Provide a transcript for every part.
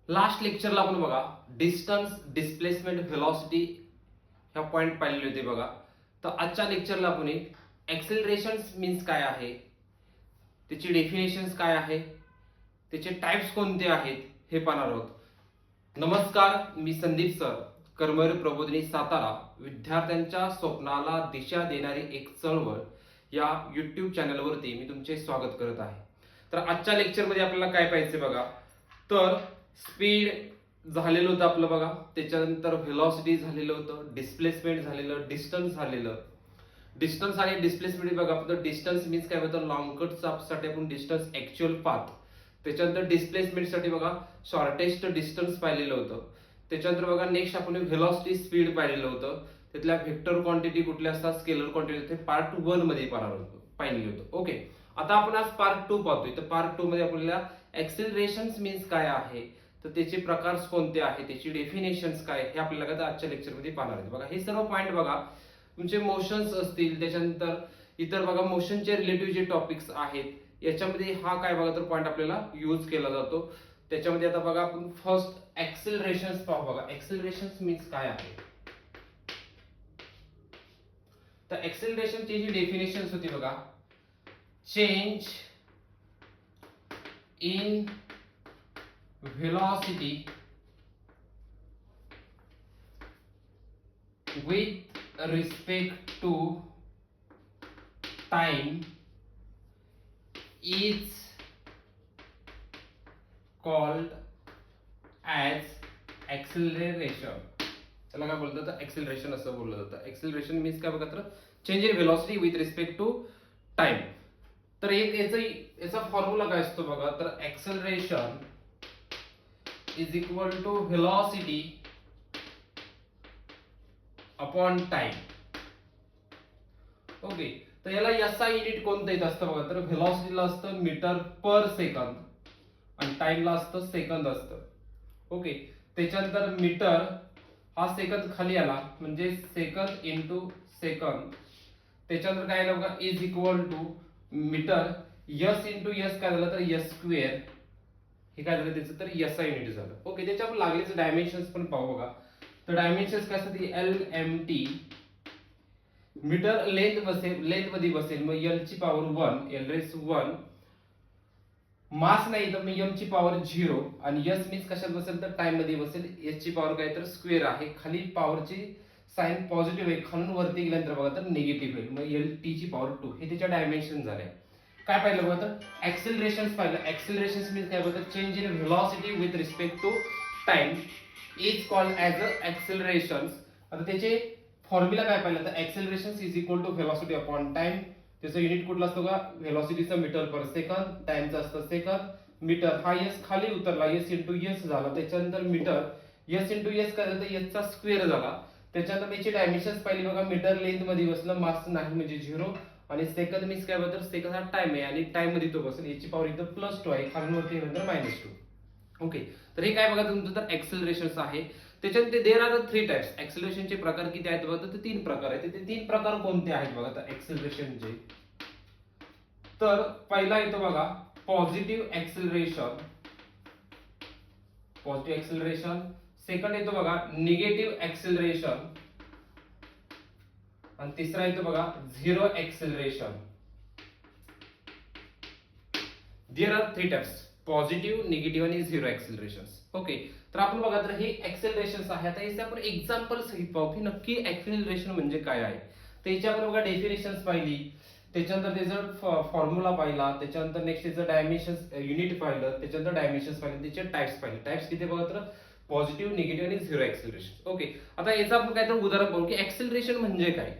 Last लेक्चरला आपण बघा distance, displacement, velocity ह्या पॉइंट पाहिलेले होते बघा. तर आजच्या लेक्चरला आपण एक्सेलरेशन मीन्स काय आहे, त्याची डेफिनेशन्स काय आहे, त्याचे टाइप्स कोणते आहेत हे पाहणार आहोत. नमस्कार, मी संदीप सर, कर्मवीर प्रबोधिनी सातारा, विद्यार्थ्यांच्या स्वप्नाला दिशा देणारी एक चळवळ या युट्यूब चॅनलवरती मी तुमचे स्वागत करत आहे. तर आजच्या लेक्चरमध्ये आपल्याला काय पाहिजे बघा, तर स्पीड झालेलं होतं आपलं बघा, त्याच्यानंतर व्हेलॉसिटी झालेलं होतं, डिस्प्लेसमेंट झालेलं, डिस्टन्स झालेलं. डिस्टन्स आणि डिस्प्लेसमेंट बघा, तर डिस्टन्स मीन्स काय होतं, लॉंग कट साठी आपण डिस्टन्स ऍक्च्युअल पाथ. त्याच्यानंतर डिस्प्लेसमेंट साठी बघा शॉर्टेस्ट डिस्टन्स पाहिलेलं होतं. त्याच्यानंतर बघा नेक्स्ट आपण व्हेलॉसिटी, स्पीड पाहिलेलं होतं. त्यातल्या व्हेक्टर क्वांटिटी कुठल्या असतात, स्केलर क्वांटिटी, ते पार्ट 1 मध्ये पाहिलेलं होतं. ओके, आता आपण आज पार्ट 2 पाहतोय. तर पार्ट 2 मध्ये आपल्याला एक्सेलरेशन मीन्स काय आहे, तर त्याचे प्रकार कोणते आहेत, त्याची डेफिनेशन्स काय, हे आपल्याला आजच्या लेक्चरमध्ये पाहणार आहेत. बघा हे सर्व पॉइंट बघा तुमचे मोशन्स असतील, त्याच्यानंतर इतर बघा मोशनचे रिलेटिव्ह जे टॉपिक्स आहेत याच्यामध्ये हा काय बघा तर पॉइंट आपल्याला यूज केला जातो. त्याच्यामध्ये आता बघा आपण फर्स्ट एक्सेलरेशन पाहू. बघा एक्सेलरेशन मीन्स काय आहे, तर एक्सेलरेशनची जी डेफिनेशन होती बघा, change in velocity with respect to time is called as acceleration. त्याला काय बोलतात तर एक्सेलरेशन असं बोललं जातं. एक्सेलरेशन मीन्स काय बघा तर change in velocity with respect to time. तर एक याचा फॉर्म्युला काय असतो बघा, तर acceleration is equal to velocity upon time. Okay, तर याला याचा युनिट कोणतं येत असतं बघा, तर व्हेलॉसिटीला असतं मीटर पर सेकंद आणि टाइमला असतं सेकंद असतं. ओके, त्याच्यानंतर मीटर हा सेकंद खाली आला म्हणजे सेकंद इंटू सेकंद. त्याच्यानंतर काय आलं बघा, is equal to metre s into s काय झालं तर यस स्क्वेअर. हे काय झालं त्याचं तर एसआ युनिट झालं. ओके, त्याच्या आपण लागलेच डायमेन्शन्स पण पाहू बघा. तर डायमेन्शन्स काय असतात, L M T. Metre length मध्ये बसेल मग एल ची पॉवर 1, एल रेस 1. मास नाही तर मग एम ची पॉवर 0 आणि एस मीन्स कशात बसेल तर टाइम मध्ये बसेल. एस ची पॉवर काय तर स्क्वेअर आहे, खाली पॉवरची साइन पॉझिटिव्ह आहे, खालून वरती गेल्यानंतर बघा तर निगेटिव्ह होईल, मग एल टी ची पॉवर 2. हे त्याच्या डायमेन्शन झाले. काय पाहिलं बघा तर एक्सेलरेशन पाहिलं. एक्सेलरेशन मीन्स काय बघा, change in velocity with respect to time is called as a acceleration. आता त्याचे फॉर्म्युला काय पाहिलं तर acceleration is equal to velocity upon time. त्याचं युनिट कुठलं असतं का, व्हेलॉसिटीचं मीटर पर सेकंद, टाइमचं असतं सेकंद. मीटर हा एस खाली उतरला, एस इंटू एस झाला. त्याच्यानंतर मीटर एस इंटू एस काय झालं, एसचा स्क्वेअर झाला. त्याच्यानंतर याची डायमेन्शन्स पाहिली बघा, मीटर लेंथ मध्ये बसलं, मास नाही म्हणजे 0 आणि सेकंद मीन्स काय बघा, सेकंद हा टाइम आहे आणि टाइम मध्ये तो बसेल. याची पॉवर इथं +2 आहे, खालून वरती नंतर -2. ओके, तर हे काय बघा तुमचं तर एक्सेलरेशन आहे. त्याच्यानंतर देर आर 3 टाइप्स. एक्सेलरेशनचे प्रकार किती आहेत बघा, तर 3 प्रकार आहेत. ते 3 प्रकार कोणते आहेत बघा तर एक्सेलरेशनचे. तर पहिला येतो बघा positive acceleration. Positive acceleration. Second येतो बघा निगेटिव्ह एक्सेलरेशन आणि तिसरा येतो बघा zero acceleration. There are 3 types, positive, negative आणि झिरो एक्सेलरेशन. ओके, तर आपण बघा तर हे एक्सेलरेशन आहे. आता याचे आपण एक्झाम्पल सहित पाहू की नक्की एक्सेलरेशन म्हणजे काय आहे. तर याची आपण बघा डेफिनेशन्स पाहिली, त्याच्यानंतर त्याचा फॉर्म्युला पाहिला, त्याच्यानंतर नेक्स्ट त्याचं डायमेन्शन युनिट पाहिलं, त्याच्यानंतर डायमेन्शन्स पाहिले, त्याचे टाइप्स पाहिले. टाइप्स किती बघा तर पॉझिटिव्ह, निगेटिव्ह आणि झिरो एक्सेलरेशन. ओके, आता याचं आपण काय तर उदाहरण पाहू की एक्सेलरेशन म्हणजे काय.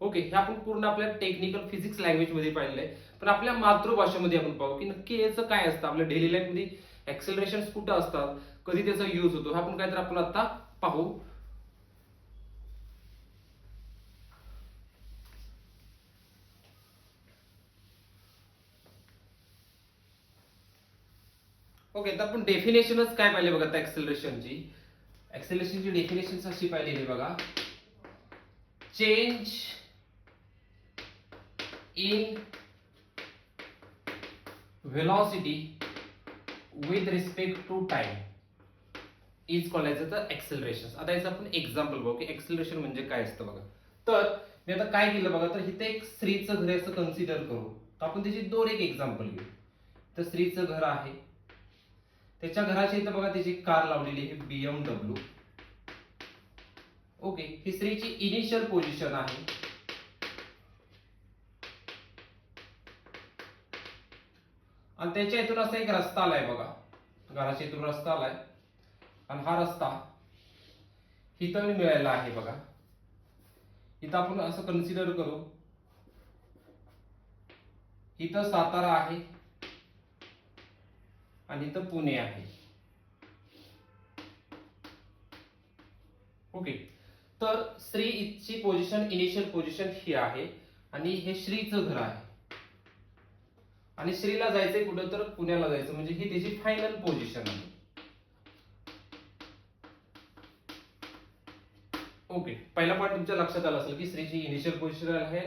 ओके, हे आपण पूर्ण आपल्या टेक्निकल फिजिक्स लँग्वेज मध्ये पाहिलेलं आहे, पण आपल्या मातृभाषेमध्ये आपण पाहू की नक्की याचं काय असतं. आपल्या डेली लाईफ मध्ये एक्सेलरेशन कुठं असतात, कधी त्याचा यूज होतो, हा आपण काय तर आपण आता पाहू. ओके, तर आपण डेफिनेशनच काय पाहिले बघा एक्सेलरेशनची. एक्सेलरेशनची डेफिनेशन अशी पाहिलेली बघा, change in velocity with respect to time. Is कॉलायचं तर एक्सेलरेशन. आता याचं आपण एक्झाम्पल बघू की एक्सेलरेशन म्हणजे काय असतं बघा. तर मी आता काय केलं बघा, तर इथे एक स्त्रीचं घर असं कन्सिडर करू, तर आपण त्याची दोन एक एक्झाम्पल घेऊ. तर स्त्रीचं घर आहे, त्याच्या घराच्या इथं बघा त्याची कार लावलेली आहे BMW. ओके, ही स्त्रीची इनिशियल पोझिशन आहे. आणि त्याच्या इथून असा एक रस्ता आलाय बघा, घराच्या इथून रस्ता आलाय आणि हा रस्ता इथं मिळालेला आहे बघा. इथं आपण असं कन्सिडर करू, इथं सातारा आहे आणि इथं पुणे आहे. ओके, तर स्त्रीची पोझिशन इनिशियल पोझिशन ही आहे आणि हे श्रीचं घर आहे आणि श्रीला जायचंय कुठं, तर पुण्याला जायचं, म्हणजे ही त्याची फायनल पोझिशन आहे. ओके, पहिला पॉईंट तुमच्या लक्षात आला असेल की स्त्रीची इनिशियल पोझिशन आहे,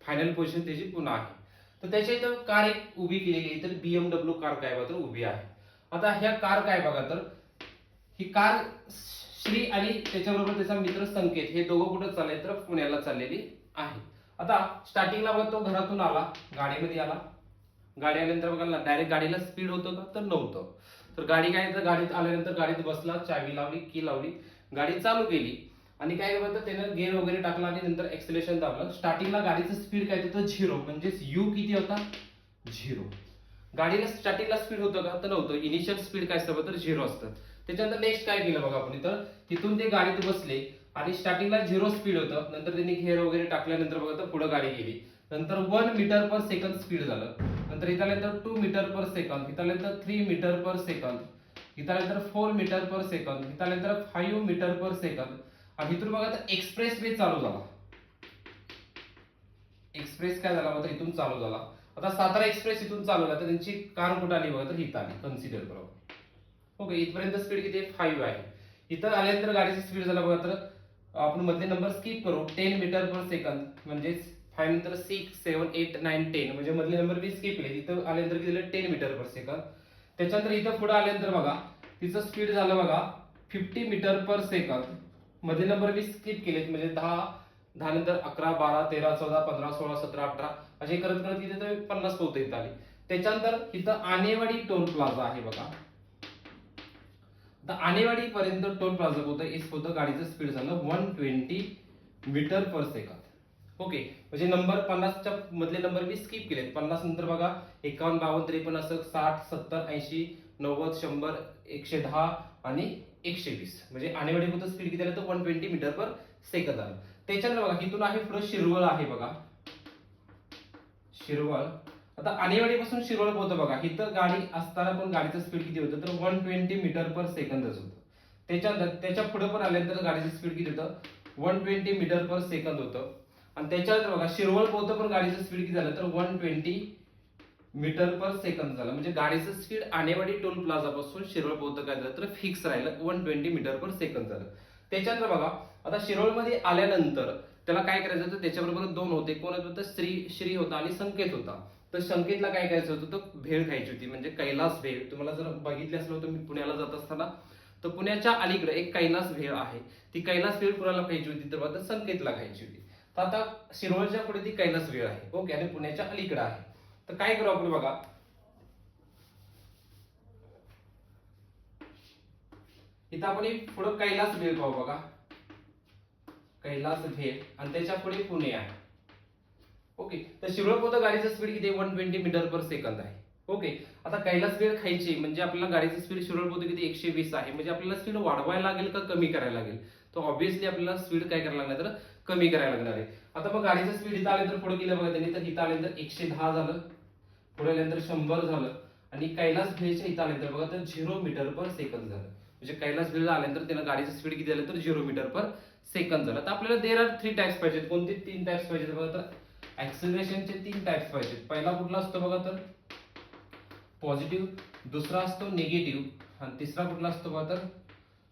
फायनल पोझिशन त्याची पुन्हा आहे. तर त्याच्या इथं कार एक उभी केलेली, तर BMW कार काय बघा तर उभी आहे. आता ह्या कार काय बघा, तर ही कार श्री आणि त्याच्याबरोबर त्याचा मित्र संकेत हे दोघं कुठं चालले, तर पुण्याला चाललेली आहे. आता स्टार्टिंगला बघा तो घरातून आला, गाडीमध्ये आला, गाडी आल्यानंतर बघा डायरेक्ट गाडीला स्पीड होतं का, तर नव्हतं. तर गाडी काय, तर गाडीत आल्यानंतर गाडीत बसला, चावी लावली, की लावली, गाडी चालू केली आणि काय होतं त्यानं गेअर वगैरे टाकला आणि नंतर एक्सेलेरेशन दाबलं. स्टार्टिंगला गाडीचं स्पीड काय होतं, 0, म्हणजेच यू किती होता, 0. गाडीला स्टार्टिंगला स्पीड होतं का, तर नव्हतं. इनिशियल स्पीड काय असतं तर 0 असतं. त्याच्यानंतर नेक्स्ट काय केलं बघा आपण, इथं तिथून ते गाडीत बसले आणि स्टार्टिंगला 0 स्पीड होतं, नंतर त्यांनी गेअर वगैरे टाकल्यानंतर बघा तर पुढे गाडी गेली, नंतर 1 मीटर पर सेकंद स्पीड झालं, नंतर इथं आल्यानंतर 2 मीटर पर सेकंद, इथं आल्यानंतर 3 मीटर पर सेकंद, इथं आल्यानंतर 4 मीटर पर सेकंद, इथं आल्यानंतर 5 मीटर पर सेकंद. आणि इथून बघा तर एक्सप्रेस वे चालू झाला. एक्सप्रेस काय झाला बघा, इथून चालू झाला. आता सातारा एक्सप्रेस इथून चालू झाला, तर त्यांची कार कुठे आली बघा, तर इथं आली, कन्सिडर करा. ओके, इथपर्यंत स्पीड किती आहे, 5 आहे. इथं आल्यानंतर गाडीची स्पीड झाला बघा, तर आपण मधले नंबर स्किप करू, 10 मीटर पर सेकंद, म्हणजेच 5 नंतर 6 7 8 9 10, म्हणजे मधले नंबर मी स्किप केले. इथं आल्यानंतर किती झालं, 10 मीटर पर सेकंद. त्याच्यानंतर इथं पुढे आल्यानंतर बघा तिचं स्पीड झालं बघा 50 मीटर पर सेकंद. मधले नंबर मी स्किप केलेत, म्हणजे 10 नंतर 11 12 13 14 15 16 17 18 असे करत करत इथे तर 50 पोहोचत येत आले. त्याच्यानंतर इथं आनेवाडी टोल प्लाझा आहे बघा. आता आनेवाडी पर्यंत टोल प्लाझा पोहोचतं गाडीचं स्पीड झालं 120 मीटर पर सेकंद. ओके, म्हणजे नंबर 50च्या मधले नंबर मी स्किप केलेत. 50 नंतर बघा 51 52 53 असं 60 70 80 90 100 110 आणि 120, म्हणजे आनेवाडी पोहोचत स्पीड किती आलं तर 120 मीटर पर सेकंद आलं. त्याच्यानंतर बघा इथून आहे पुढे शिरवळ आहे बघा, शिरवळ. आता आनेवाडीपासून शिरवळ पोहोचतं बघा, इथं गाडी असताना पण गाडीचं स्पीड किती होतं तर 120 मीटर पर सेकंदच होतं. त्याच्यानंतर त्याच्या पुढे पण आल्यानंतर गाडीचं स्पीड किती होतं 120 मीटर पर सेकंद होतं. आणि त्याच्यानंतर बघा शिरवळ पोहोचतं पण गाडीचं स्पीड किती झालं तर 120 मीटर पर सेकंद झालं. म्हणजे गाडीचं स्पीड आनेवाडी टोल प्लाझा पासून शिरवळ पोहोचतं काय झालं तर फिक्स राहिलं 120 मीटर पर सेकंद झालं. त्याच्यानंतर बघा आता शिरोळमध्ये आल्यानंतर त्याला काय करायचं होतं, त्याच्याबरोबर 2 होते, कोण होतं तर श्री होता आणि संकेत होता. तर संकेतला काय करायचं होतं तर भेळ खायची होती, म्हणजे कैलास भेळ. तुम्हाला जर बघितले असलं तर मी पुण्याला जात असताना तर पुण्याच्या अलीकडे एक कैलास भेळ आहे, ती कैलास भेळ कुणाला खायची होती तर बघा संकेतला खायची होती. तर आता शिरोळच्या पुढे ती कैलास भेळ आहे, ओके, आणि पुण्याच्या अलीकडे आहे. तर काय करू आपण बघा, इथं आपण पुढे कैलास भेळ पाहू बघा, कैलास भेळ, आणि त्याच्या पुढे पुणे आहे. ओके, तर शिरोळ पोहोचतं गाडीचं स्पीड किती 120 मीटर पर सेकंद आहे. ओके, आता कैलास भेळ खायची म्हणजे आपल्याला गाडीचं स्पीड शिरोळ पोहोचतं किती 120 आहे, म्हणजे आपल्याला स्पीड वाढवायला लागेल का कमी करायला लागेल, तर ऑब्व्हियसली आपल्याला स्पीड काय करायला लागणार तर कमी करायला लागणार आहे. आता मग गाडीचं स्पीड इथं आले तर पुढे गेलं बघा त्यांनी, तर इथं आल्यानंतर 110 झालं, पुढे आल्यानंतर 100 झालं, आणि कैलास भेळच्या इथं आल्यानंतर बघा तर 0 मीटर पर सेकंद झालं. म्हणजे कैलास भेळ आल्यानंतर त्याला गाडीचं स्पीड किती झालं तर 0 मीटर पर सेकंद झालं. तर आपल्याला देर आर 3 टाइप्स पाहिजेत. कोणते 3 टाइप्स पाहिजेत बघा, तर ऍक्सिलरेशनचे 3 टाइप्स पाहिजेत. पहिला कुठला असतो बघा तर पॉझिटिव्ह, दुसरा असतो निगेटिव्ह, आणि तिसरा कुठला असतो बघा तर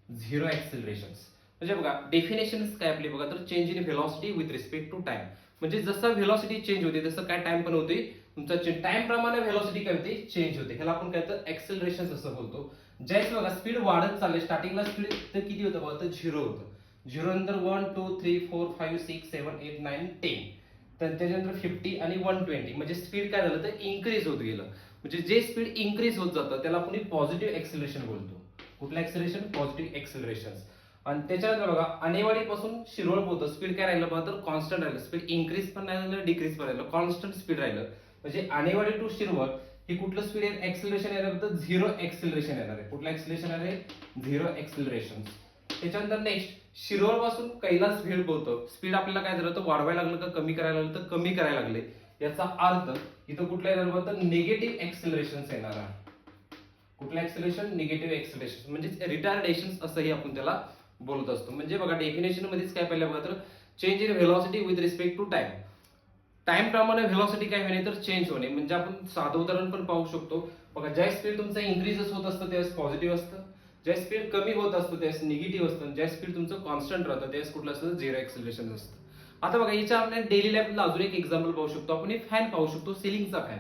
झिरो ऍक्सिलरेशन. म्हणजे बघा डेफिनेशन काय आपली बघा तर change in velocity with respect to time. म्हणजे जसं व्हेलॉसिटी चेंज होते तसं काय टाइम पण होते तुमचा, टाइम प्रमाणे व्हेलॉसिटी काय होते चेंज होते. ह्याला आपण काय तर ऍक्सिलरेशन असं बोलतो. ज्यावेळेस बघा स्पीड वाढत चालले, स्टार्टिंगला स्पीड तर किती होतं बघा, तर 0 होतं. 0 नंतर 1 2 3 4 5 6 7 8 9 10, तर त्याच्यानंतर 50 आणि 120, म्हणजे स्पीड काय झालं तर इन्क्रीज होत गेलं. म्हणजे जे स्पीड इन्क्रीज होत जातं त्याला आपण पॉझिटिव्ह एक्सेलरेशन बोलतो. कुठलं एक्सेलरेशन? Positive acceleration. आणि त्याच्यानंतर बघा अनेवाडीपासून शिरोळपर्यंत स्पीड काय राहिलं बघा, तर कॉन्स्टंट राहिलं. स्पीड इन्क्रीज पण नाही झालं, डिक्रीज पण राहिलं, कॉन्स्टंट स्पीड राहिलं. म्हणजे अनेवाडी टू शिरवळ ही कुठलं स्पीड आहे, एक्सेलरेशन येणार तर 0 एक्सेलरेशन येणार आहे. कुठलं एक्सेलरेशन आहे? 0 एक्सेलरेशन. त्याच्यानंतर नेक्स्ट शिरोळ पासून कैलास भेट पोहोचतं, स्पीड आपल्याला काय झालं तर वाढवायला लागलं का कमी करायला लागलं तर कमी करायला लागले. याचा अर्थ इथं कुठलं येणार बघा, तर निगेटिव्ह एक्सेलरेशन येणार आहे. कुठलं एक्सेलरेशन? निगेटिव्ह एक्सेलरेशन, म्हणजे रिटार्डेशन असंही आपण त्याला बोलत असतो. म्हणजे बघा डेफिनेशन मध्येच काय पाहिलं बघा, तर change in velocity with respect to time. Time प्रमाणे व्हेलॉसिटी काय होणे तर चेंज होणे. म्हणजे आपण साधं उदाहरण पण पाहू शकतो बघा, ज्या स्पीड तुमचं इन्क्रीजेस होत असतं त्यावेळेस पॉझिटिव्ह असतं, ज्या स्पीड कमी होत असतं त्यावेळेस निगेटिव्ह असतं, ज्या स्पीड तुमचं कॉन्स्टंट राहतं त्यावेळेस कुठलं असतं? 0 एक्सेलरेशन असतं. आता बघा याच्या आपण डेली लाईफला अजून एक एक्झाम्पल पाहू शकतो. आपण एक फॅन पाहू शकतो, सिलिंगचा फॅन.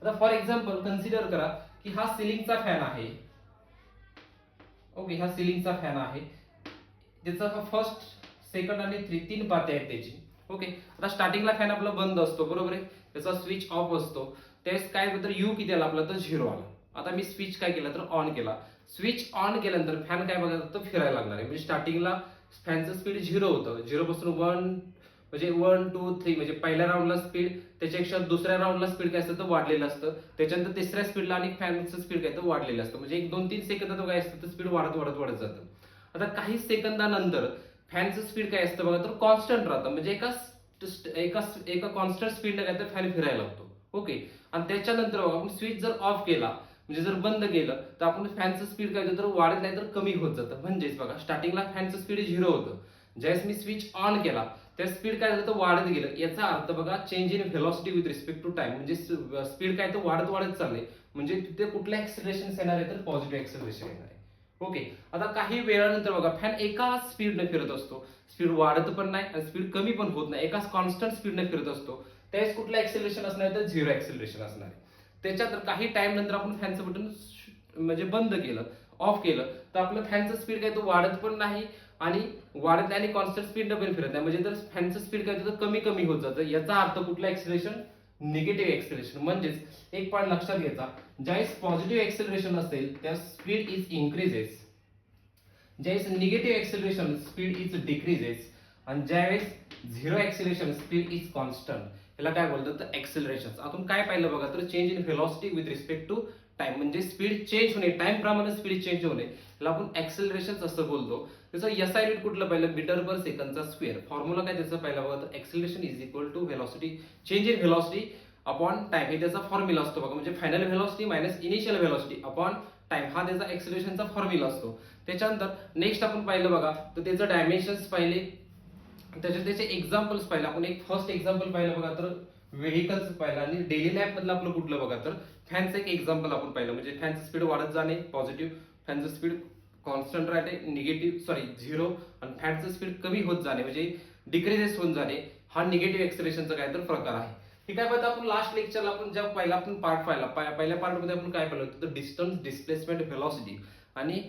आता फॉर एक्झाम्पल कन्सिडर करा की हा सिलिंगचा फॅन आहे. ओके, हा सिलिंगचा फॅन आहे. त्याचा फर्स्ट, सेकंड आणि तीन पाते आहेत त्याची. ओके, आता स्टार्टिंगला फॅन आपला बंद असतो बरोबर आहे, त्याचा स्विच ऑफ असतो. त्यावेळेस काय होतं, यू किती आला आपला तर 0 आला. आता मी स्विच काय केला तर ऑन केला. स्विच ऑन केल्यानंतर फॅन काय बघा तर फिरायला लागणार आहे. म्हणजे स्टार्टिंगला फॅनचं स्पीड 0 होतं, 0 पासून 1 म्हणजे 1 2 3 म्हणजे पहिल्या राऊंडला स्पीड त्याच्यापेक्षा दुसऱ्या राऊंडला स्पीड काय असतं तर वाढलेलं असतं. त्याच्यानंतर तिसऱ्या स्पीडला आणि फॅनचं स्पीड काय तर वाढलेलं असतं. म्हणजे 1 2 3 सेकंदात काय असतं तर स्पीड वाढत वाढत वाढत जातं. आता काही सेकंदानंतर फॅनचं स्पीड काय असतं बघा तर कॉन्स्टंट राहतं. म्हणजे एका कॉन्स्टंट स्पीडने काय तर फॅन फिरायला लागतो. ओके, आणि त्याच्यानंतर आपण स्विच जर ऑफ केला म्हणजे जर बंद केलं तर आपण फॅनचं स्पीड काय होतं तर वाढत नाही तर कमी होत जातं. म्हणजेच बघा स्टार्टिंगला फॅनचं स्पीड 0 होतं, ज्यावेळेस मी स्विच ऑन केला त्या स्पीड काय झालं तर वाढत गेलं. याचा अर्थ बघा change in velocity with respect to time, म्हणजे स्पीड काय तर वाढत वाढत चालले. म्हणजे तिथे कुठलं एक्सेलरेशन येणार आहे तर पॉझिटिव्ह एक्सेलरेशन येणार आहे. ओके, आता काही वेळानंतर बघा फॅन एका स्पीडने फिरत असतो, स्पीड वाढत पण नाही आणि स्पीड कमी पण होत नाही, एका कॉन्स्टंट स्पीडने फिरत असतो. त्यावेळेस कुठलं एक्सेलरेशन असणार तर 0 एक्सेलरेशन असणार आहे. त्याच्यात काही टाइम नंतर आपण फॅनचं बटन म्हणजे बंद केलं, ऑफ केलं, तर आपलं फॅनचं स्पीड काय तो वाढत पण नाही आणि वाढत नाही आणि कॉन्स्टंट स्पीडने पण फिरत नाही. म्हणजे तर फॅनचं स्पीड काय तर कमी कमी होत जातं. याचा अर्थ कुठलं एक्सेलरेशन? Negative acceleration. म्हणजेच एक पॉईंट लक्षात घ्यायचा, ज्यावेळेस पॉझिटिव्ह एक्सेलरेशन असेल त्या स्पीड इज इन्क्रीजेस, ज्यावेळेस negative acceleration speed is decreases, आणि ज्यावेळेस 0 एक्सेलरेशन स्पीड इज कॉन्स्टंट. याला काय बोलतात तर एक्सेलरेशन. आपण काय पाहिलं बघा तर change in velocity with respect to time, म्हणजे स्पीड चेंज होणे, टाइम प्रमाणे स्पीड चेंज होणे, याला आपण एक्सेलरेशन असं बोलतो. त्याचं एसआय युनिट कुठलं पाहिलं? मीटर पर सेकंदचा स्क्वेअर. फॉर्म्युला काय त्याचा पहिला बघा तर acceleration is equal to velocity, change in velocity upon time, हे त्याचा फॉर्म्युला असतो बघा. म्हणजे final velocity minus initial velocity upon time, हा त्याचा एक्सेलरेशनचा फॉर्म्युला असतो. त्याच्यानंतर नेक्स्ट आपण पाहिलं बघा तर त्याचं डायमेन्शन्स पाहिले, त्याचे एक्झाम्पल्स पाहिलं. आपण एक फर्स्ट एक्झाम्पल पाहिलं बघा तर व्हेकल्स पाहिलं, आणि डेली लाईफ मधलं आपलं कुठलं बघा तर फॅनचं एक एक्झाम्पल आपण पाहिलं. म्हणजे फॅनचं स्पीड वाढत जाणे पॉझिटिव्ह, फॅनचं स्पीड कॉन्स्टंट राहते निगेटिव्ह 0, आणि फॅनचं स्पीड कमी होत जाणे म्हणजे डिक्रीजेस होऊन जाणे, हा निगेटिव्ह एक्सेलरेशनचा काय तर प्रकार आहे. ठीक आहे, पण आपण लास्ट लेक्चरला आपण जेव्हा पहिला आपण पार्ट पाहिला, पहिल्या पार्टमध्ये आपण काय पाहिलं होतं तर डिस्टन्स, डिस्प्लेसमेंट, व्हेलॉसिटी आणि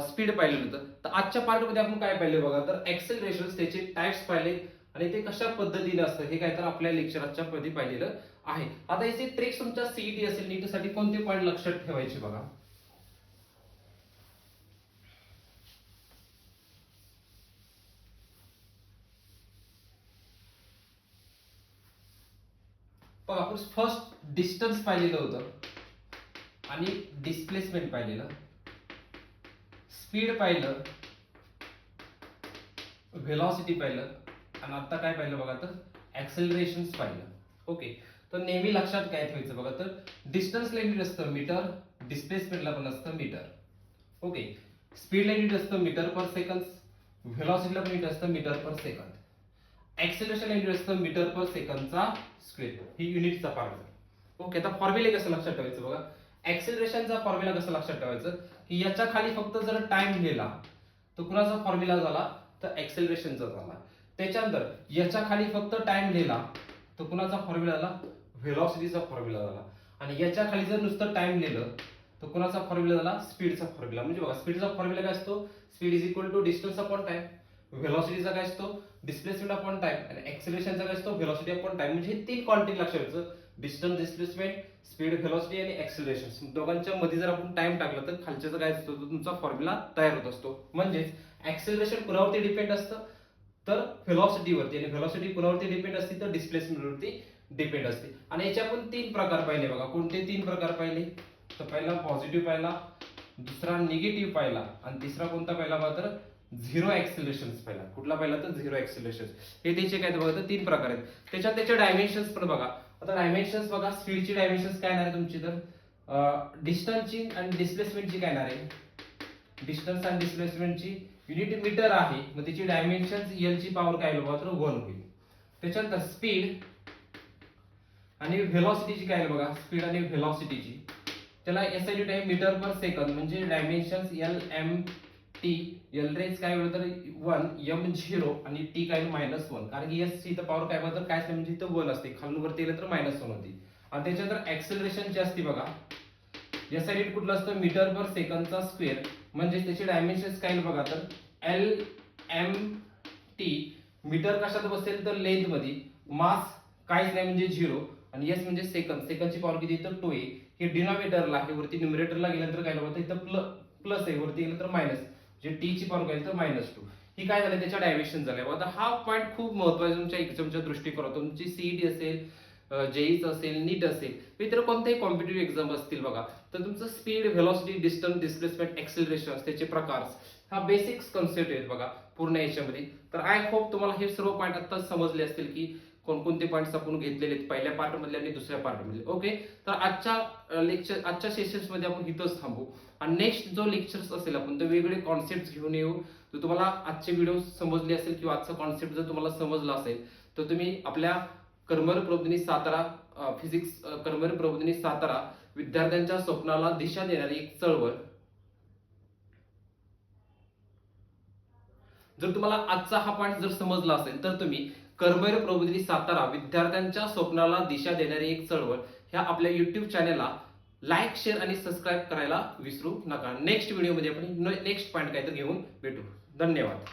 स्पीड पाहिलेलं होतं. तर आजच्या पार्टमध्ये आपण काय पाहिले बघा तर एक्सेलरेशन, त्याचे टाइप्स पाहिले आणि ते कशा पद्धतीने असतं हे काय तर आपल्या लेक्चरच्या मध्ये पाहिलेलं आहे. आता याचे ट्रिक्स तुमच्या सीईटी असेल नीटसाठी कोणते पॉईंट लक्षात ठेवायचे बघा. बघा आपण फर्स्ट डिस्टन्स पाहिलेलं होतं आणि डिस्प्लेसमेंट पाहिलेलं, स्पीड पाहिलं, व्हेलॉसिटी पाहिलं, आणि आता काय पाहिलं बघा तर एक्सेलरेशन पाहिलं. ओके, तर नेहमी लक्षात काय ठेवायचं बघा तर डिस्टन्सला युनिट असतं मीटर, डिस्प्लेसमेंटला पण असतं मीटर. ओके, स्पीडला युनिट असतं मीटर पर सेकंद, व्हेलॉसिटीला पण युनिट असतं metre per second, acceleration unit असतं मीटर पर सेकंदचा स्क्वेअर, ही युनिटचा पार्ट. ओके, आता फॉर्म्युला कसं लक्षात ठेवायचं बघा. एक्सेलरेशनचा फॉर्म्युला कसं लक्षात ठेवायचं की याच्या खाली फक्त जर टाइम लिहिला तर कुणाचा फॉर्म्युला झाला तर एक्सेलरेशनचा झाला. त्याच्यानंतर याच्या खाली फक्त टाइम लिहिला तर कुणाचा फॉर्म्युला झाला? व्हेलॉसिटीचा फॉर्म्युला झाला. आणि याच्या खाली जर नुसतं टाइम लिहिलं तो कोणाचा फॉर्म्युला झाला? स्पीडचा फॉर्म्युला. म्हणजे बघा स्पीडचा फॉर्म्युला काय असतो? Speed is equal to distance upon time. व्हेलॉसिटीचा काय असतो? Displacement upon time. आणि एक्सेलरेशनचा काय असतो? Velocity upon time. म्हणजे हे तीन क्वांटिटी लक्षात ठेवायचं. डिस्टन्स, डिस्प्लेसमेंट, स्पीड, व्हेलॉसिटी आणि एक्सेलरेशन. दोघांच्या मध्ये जर आपण टाइम टाकला तर खालच्याचा काय असतो? तो तुमचा फॉर्म्युला तयार होत असतो. म्हणजेच एक्सेलरेशन कुणावरती डिपेंड असतं? तर व्हेलॉसिटीवरती. आणि व्हेलॉसिटी कुणावरती डिपेंड असते? तर डिस्प्लेसमेंटवरती डिपेंड असते. आणि याचे आपण तीन प्रकार पाहिले बघा. कोणते तीन प्रकार पाहिले? तर पहिला पॉझिटिव्ह पाहिला, दुसरा निगेटिव्ह पाहिला आणि तिसरा कोणता पाहिला बघा तर झिरो एक्सेलरेशन पाहिला. कुठला पाहिला? तर झिरो एक्सेलरेशन. हे त्याचे काय बघा तर तीन प्रकार आहेत. त्याच्यात त्याचे डायमेन्शन्स पण बघा. आता डायमेन्शन्स बघा, स्पीडची डायमेन्शन्स काय येणार आहे तुमची? तर डिस्टन्सची आणि डिस्प्लेसमेंटची काय येणार आहे? डिस्टन्स आणि डिस्प्लेसमेंटची युनिट मीटर आहे, मग त्याची डायमेन्शन एल ची पॉवर काय बघा तर 1 होईल. त्याच्यानंतर स्पीड आणि व्हेलॉसिटीची काय बघा, स्पीड आणि व्हेलॉसिटीची त्याला एसआय युनिट आहे मीटर पर सेकंद. म्हणजे dimensions L M T. L raise काय होईल तर 1, एम 0 आणि टी काय -1. कारण की एस ची तर पॉवर काय बघा तर काय असते म्हणजे इथं 1 असते, खालून वरती गेलं तर -1 होती. आणि त्याच्यानंतर एक्सेलरेशनची असते बघा. एसआय युनिट कुठलं असतं? मीटर पर सेकंदचा स्क्वेअर. म्हणजे त्याचे डायमेन्शन्स काय बघा तर एल एम टी. मीटर कशात बसेल तर लेंथ मध्ये. मास काहीच नाही म्हणजे 0 आणि एस म्हणजे सेकंद. सेकंदची पॉवर किती तर 2 आहे. हे डिनॉमिनेटरला आहे, वरती न्यूमरेटरला गेल्यानंतर काय बघा इथं प्लस आहे, वरती गेलं तर मायनस. जे टी ची पॉवर काय तर -2. ही काय झालं? त्याच्या डायमेन्शन झाल्या. आता हा पॉईंट खूप महत्त्वाचा तुमच्या एक्झामच्या दृष्टिकोनातून. तुमची सीईटी असेल, जेईच असेल, नीट असेल, इतर कोणत्याही कॉम्पिटेटिव्ह एक्झाम असतील बघा, तर तुमचं speed, velocity, distance, displacement, acceleration त्याचे प्रकार हा बेसिक्स कन्सेप्ट आहेत बघा पूर्ण याच्यामध्ये. तर आय होप तुम्हाला हे सर्व पॉईंट आता समजले असतील की कोणकोणते पॉईंट्स आपण घेतलेले आहेत पहिल्या पार्ट मधले आणि दुसऱ्या पार्ट मधले. ओके, तर आजच्या सेशन्स मध्ये आपण इथंच थांबू आणि नेक्स्ट जो लेक्चर्स असेल आपण तर वेगवेगळे कॉन्सेप्ट घेऊन येऊ. तर तुम्हाला आजचे व्हिडिओ समजले असेल किंवा आजचा कॉन्सेप्ट जर तुम्हाला समजला असेल तर तुम्ही आपल्या कर्मवीर प्रबोधिनी सातारा फिजिक्स कर्मवीर प्रबोधिनी सातारा विद्यार्थ्यांच्या स्वप्नाला दिशा देणारी एक चळवळ. जर तुम्हाला आजचा हा पॉईंट जर समजला असेल तर तुम्ही कर्मवीर प्रबोधिनी सातारा विद्यार्थ्यांच्या स्वप्नाला दिशा देणारी एक चळवळ ह्या आपल्या युट्यूब चॅनलला लाईक, शेअर आणि सबस्क्राईब करायला विसरू नका. नेक्स्ट व्हिडिओमध्ये आपण नेक्स्ट पॉईंट काहीतरी घेऊन भेटू. धन्यवाद.